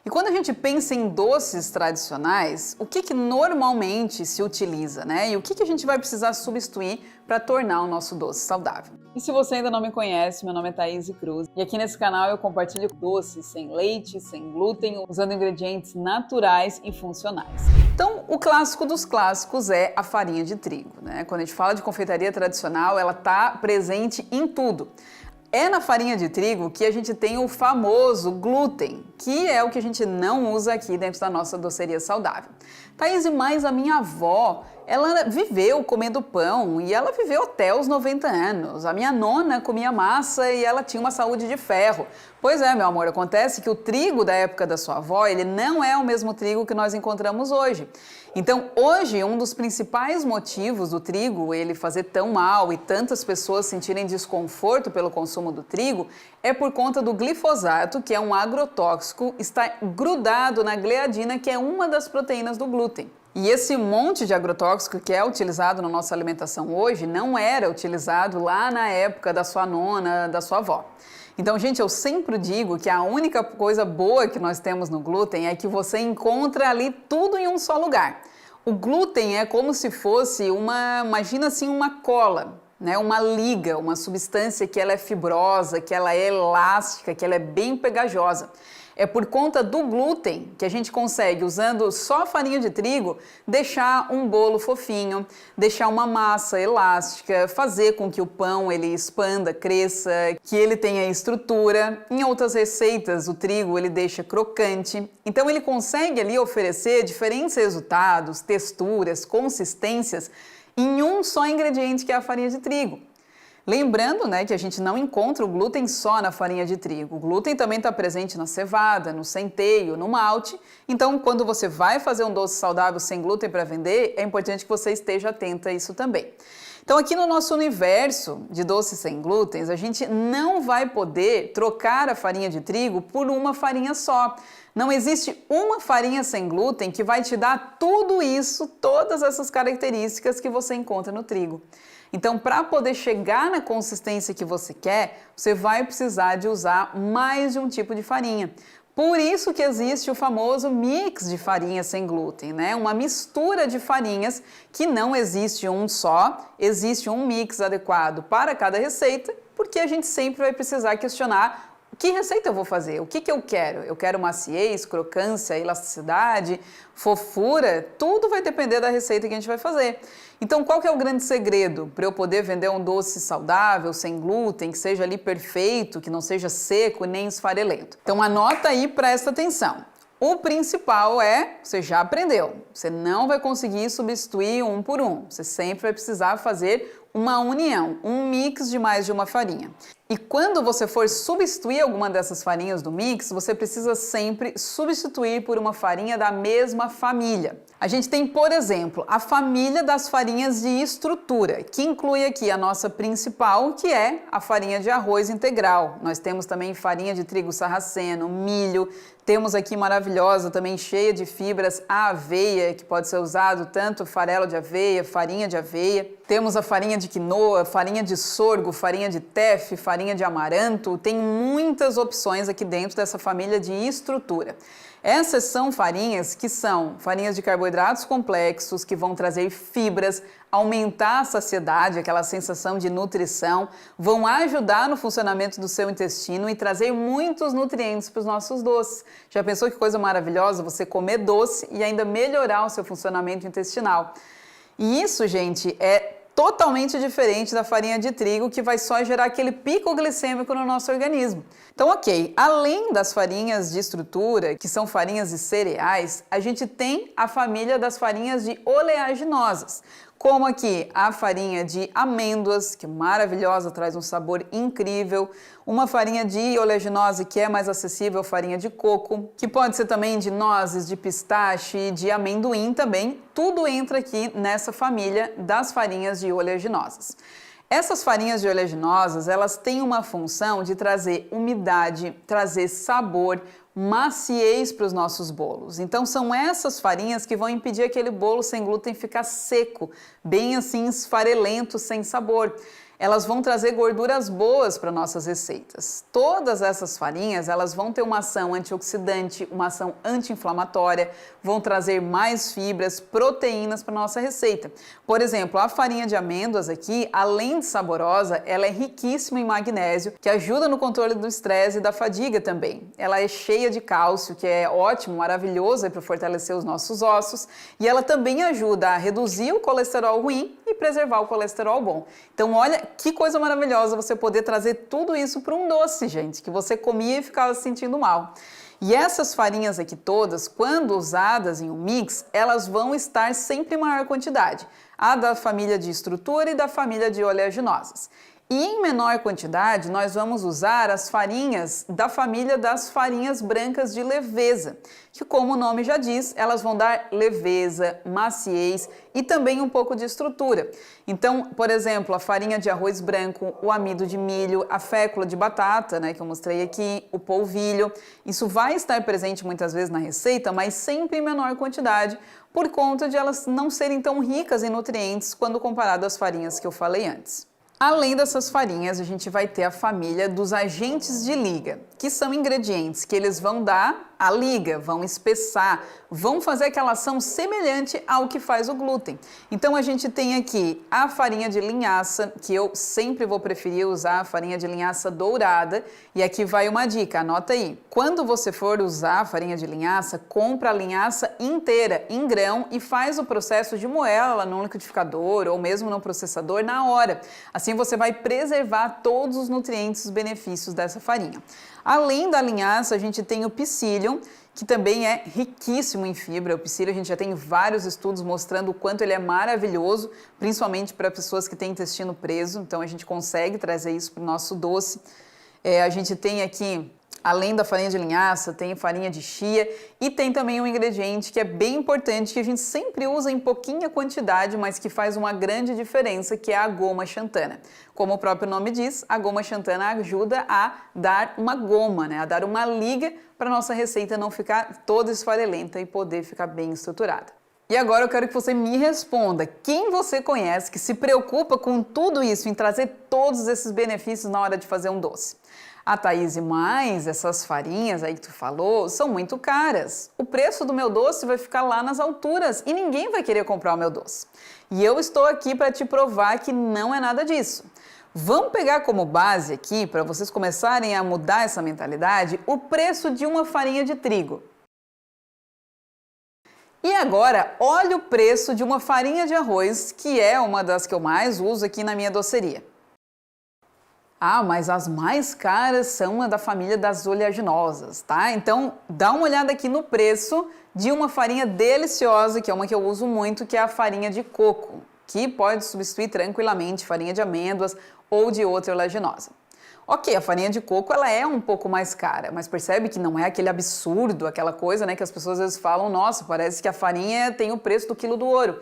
E quando a gente pensa em doces tradicionais, o que normalmente se utiliza, né? E o que a gente vai precisar substituir para tornar o nosso doce saudável? E se você ainda não me conhece, meu nome é Thaís Cruz e aqui nesse canal eu compartilho doces sem leite, sem glúten, usando ingredientes naturais e funcionais. Então, o clássico dos clássicos é a farinha de trigo, né? Quando a gente fala de confeitaria tradicional, ela está presente em tudo. É na farinha de trigo que a gente tem o famoso glúten, que é o que a gente não usa aqui dentro da nossa doceria saudável. Thaís, mas a minha avó, ela viveu comendo pão e ela viveu até os 90 anos. A minha nona comia massa e ela tinha uma saúde de ferro. Pois é, meu amor, acontece que o trigo da época da sua avó, ele não é o mesmo trigo que nós encontramos hoje. Então, hoje, um dos principais motivos do trigo ele fazer tão mal e tantas pessoas sentirem desconforto pelo consumo do trigo é por conta do glifosato, que é um agrotóxico, está grudado na gliadina, que é uma das proteínas do glúten. E esse monte de agrotóxico que é utilizado na nossa alimentação hoje não era utilizado lá na época da sua nona, da sua avó. Então, gente, eu sempre digo que a única coisa boa que nós temos no glúten é que você encontra ali tudo em um só lugar. O glúten é como se fosse imagina assim, uma cola, né? Uma liga, uma substância que ela é fibrosa, que ela é elástica, que ela é bem pegajosa. É por conta do glúten que a gente consegue, usando só farinha de trigo, deixar um bolo fofinho, deixar uma massa elástica, fazer com que o pão ele expanda, cresça, que ele tenha estrutura. Em outras receitas, o trigo ele deixa crocante. Então ele consegue ali oferecer diferentes resultados, texturas, consistências em um só ingrediente que é a farinha de trigo. Lembrando, né, que a gente não encontra o glúten só na farinha de trigo. O glúten também está presente na cevada, no centeio, no malte. Então, quando você vai fazer um doce saudável sem glúten para vender, é importante que você esteja atenta a isso também. Então, aqui no nosso universo de doces sem glúten, a gente não vai poder trocar a farinha de trigo por uma farinha só. Não existe uma farinha sem glúten que vai te dar tudo isso, todas essas características que você encontra no trigo. Então, para poder chegar na consistência que você quer, você vai precisar de usar mais de um tipo de farinha. Por isso que existe o famoso mix de farinha sem glúten, né? Uma mistura de farinhas que não existe um só, existe um mix adequado para cada receita, porque a gente sempre vai precisar questionar que receita eu vou fazer? O que eu quero? Eu quero maciez, crocância, elasticidade, fofura? Tudo vai depender da receita que a gente vai fazer. Então, qual que é o grande segredo para eu poder vender um doce saudável, sem glúten, que seja ali perfeito, que não seja seco nem esfarelento? Então, anota aí, presta atenção. O principal você já aprendeu, você não vai conseguir substituir um por um. Você sempre vai precisar fazer uma união, um mix de mais de uma farinha. E quando você for substituir alguma dessas farinhas do mix, você precisa sempre substituir por uma farinha da mesma família. A gente tem, por exemplo, a família das farinhas de estrutura, que inclui aqui a nossa principal, que é a farinha de arroz integral. Nós temos também farinha de trigo sarraceno, milho, temos aqui maravilhosa, também cheia de fibras, a aveia, que pode ser usado tanto farelo de aveia, farinha de aveia. Temos a farinha de quinoa, farinha de sorgo, farinha de teff, farinha de amaranto. Tem muitas opções aqui dentro dessa família de estrutura. Essas são farinhas que são farinhas de carboidratos complexos, que vão trazer fibras, aumentar a saciedade, aquela sensação de nutrição, vão ajudar no funcionamento do seu intestino e trazer muitos nutrientes para os nossos doces. Já pensou que coisa maravilhosa você comer doce e ainda melhorar o seu funcionamento intestinal? E isso, gente, é totalmente diferente da farinha de trigo, que vai só gerar aquele pico glicêmico no nosso organismo. Então, ok, além das farinhas de estrutura, que são farinhas de cereais, a gente tem a família das farinhas de oleaginosas, como aqui a farinha de amêndoas, que é maravilhosa, traz um sabor incrível, uma farinha de oleaginosa que é mais acessível, farinha de coco, que pode ser também de nozes, de pistache, de amendoim também, tudo entra aqui nessa família das farinhas de oleaginosas. Essas farinhas de oleaginosas, elas têm uma função de trazer umidade, trazer sabor, maciez para os nossos bolos. Então são essas farinhas que vão impedir aquele bolo sem glúten ficar seco, bem assim esfarelento, sem sabor. elas vão trazer gorduras boas para nossas receitas. Todas essas farinhas, elas vão ter uma ação antioxidante, uma ação anti-inflamatória, vão trazer mais fibras, proteínas para nossa receita. Por exemplo, a farinha de amêndoas aqui, além de saborosa, ela é riquíssima em magnésio, que ajuda no controle do estresse e da fadiga também. Ela é cheia de cálcio, que é ótimo, maravilhoso para fortalecer os nossos ossos, e ela também ajuda a reduzir o colesterol ruim e preservar o colesterol bom. Então, olha que coisa maravilhosa você poder trazer tudo isso para um doce, gente, que você comia e ficava se sentindo mal. E essas farinhas aqui todas, quando usadas em um mix, elas vão estar sempre em maior quantidade. A da família de estrutura e da família de oleaginosas. E em menor quantidade, nós vamos usar as farinhas da família das farinhas brancas de leveza, que, como o nome já diz, elas vão dar leveza, maciez e também um pouco de estrutura. Então, por exemplo, a farinha de arroz branco, o amido de milho, a fécula de batata, né, que eu mostrei aqui, o polvilho, isso vai estar presente muitas vezes na receita, mas sempre em menor quantidade, por conta de elas não serem tão ricas em nutrientes quando comparado às farinhas que eu falei antes. Além dessas farinhas, a gente vai ter a família dos agentes de liga, que são ingredientes que eles vão dar a liga, vão espessar, vão fazer aquela ação semelhante ao que faz o glúten. Então a gente tem aqui a farinha de linhaça, que eu sempre vou preferir usar a farinha de linhaça dourada, e aqui vai uma dica, anota aí. Quando você for usar a farinha de linhaça, compra a linhaça inteira, em grão, e faz o processo de moer ela no liquidificador ou mesmo no processador na hora. Assim você vai preservar todos os nutrientes e os benefícios dessa farinha. Além da linhaça, a gente tem o psyllium, que também é riquíssimo em fibra. O psyllium, a gente já tem vários estudos mostrando o quanto ele é maravilhoso, principalmente para pessoas que têm intestino preso, então a gente consegue trazer isso para o nosso doce. A gente tem aqui, além da farinha de linhaça, tem farinha de chia e tem também um ingrediente que é bem importante, que a gente sempre usa em pouquinha quantidade, mas que faz uma grande diferença, que é a goma xantana. Como o próprio nome diz, a goma xantana ajuda a dar uma goma, né? A dar uma liga para a nossa receita não ficar toda esfarelenta e poder ficar bem estruturada. E agora eu quero que você me responda, quem você conhece que se preocupa com tudo isso, em trazer todos esses benefícios na hora de fazer um doce? A Thaís, mas essas farinhas aí que tu falou são muito caras. O preço do meu doce vai ficar lá nas alturas e ninguém vai querer comprar o meu doce. E eu estou aqui para te provar que não é nada disso. Vamos pegar como base aqui, para vocês começarem a mudar essa mentalidade, o preço de uma farinha de trigo. E agora, olha o preço de uma farinha de arroz, que é uma das que eu mais uso aqui na minha doceria. Ah, mas as mais caras são a da família das oleaginosas, tá? Então, dá uma olhada aqui no preço de uma farinha deliciosa, que é uma que eu uso muito, que é a farinha de coco, que pode substituir tranquilamente farinha de amêndoas ou de outra oleaginosa. Ok, a farinha de coco ela é um pouco mais cara, mas percebe que não é aquele absurdo, aquela coisa, né, que as pessoas às vezes falam, nossa, parece que a farinha tem o preço do quilo do ouro.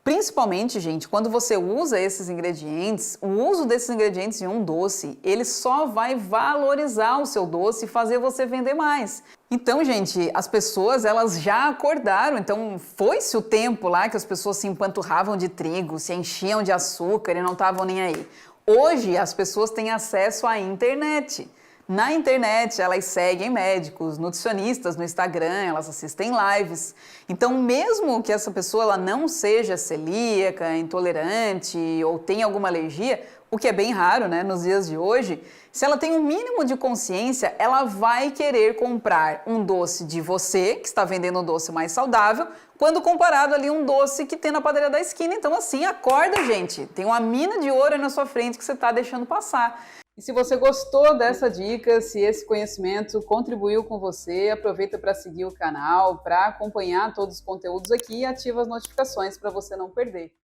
Principalmente, gente, quando você usa esses ingredientes, o uso desses ingredientes em um doce, ele só vai valorizar o seu doce e fazer você vender mais. Então, gente, as pessoas, elas já acordaram, então foi-se o tempo lá que as pessoas se empanturravam de trigo, se enchiam de açúcar e não estavam nem aí. Hoje, as pessoas têm acesso à internet. Na internet, elas seguem médicos, nutricionistas no Instagram, elas assistem lives. Então, mesmo que essa pessoa ela não seja celíaca, intolerante ou tenha alguma alergia, o que é bem raro, né, nos dias de hoje, se ela tem um mínimo de consciência, ela vai querer comprar um doce de você, que está vendendo um doce mais saudável, quando comparado ali um doce que tem na padaria da esquina. Então, assim, acorda, gente. Tem uma mina de ouro aí na sua frente que você está deixando passar. E se você gostou dessa dica, se esse conhecimento contribuiu com você, aproveita para seguir o canal, para acompanhar todos os conteúdos aqui e ativa as notificações para você não perder.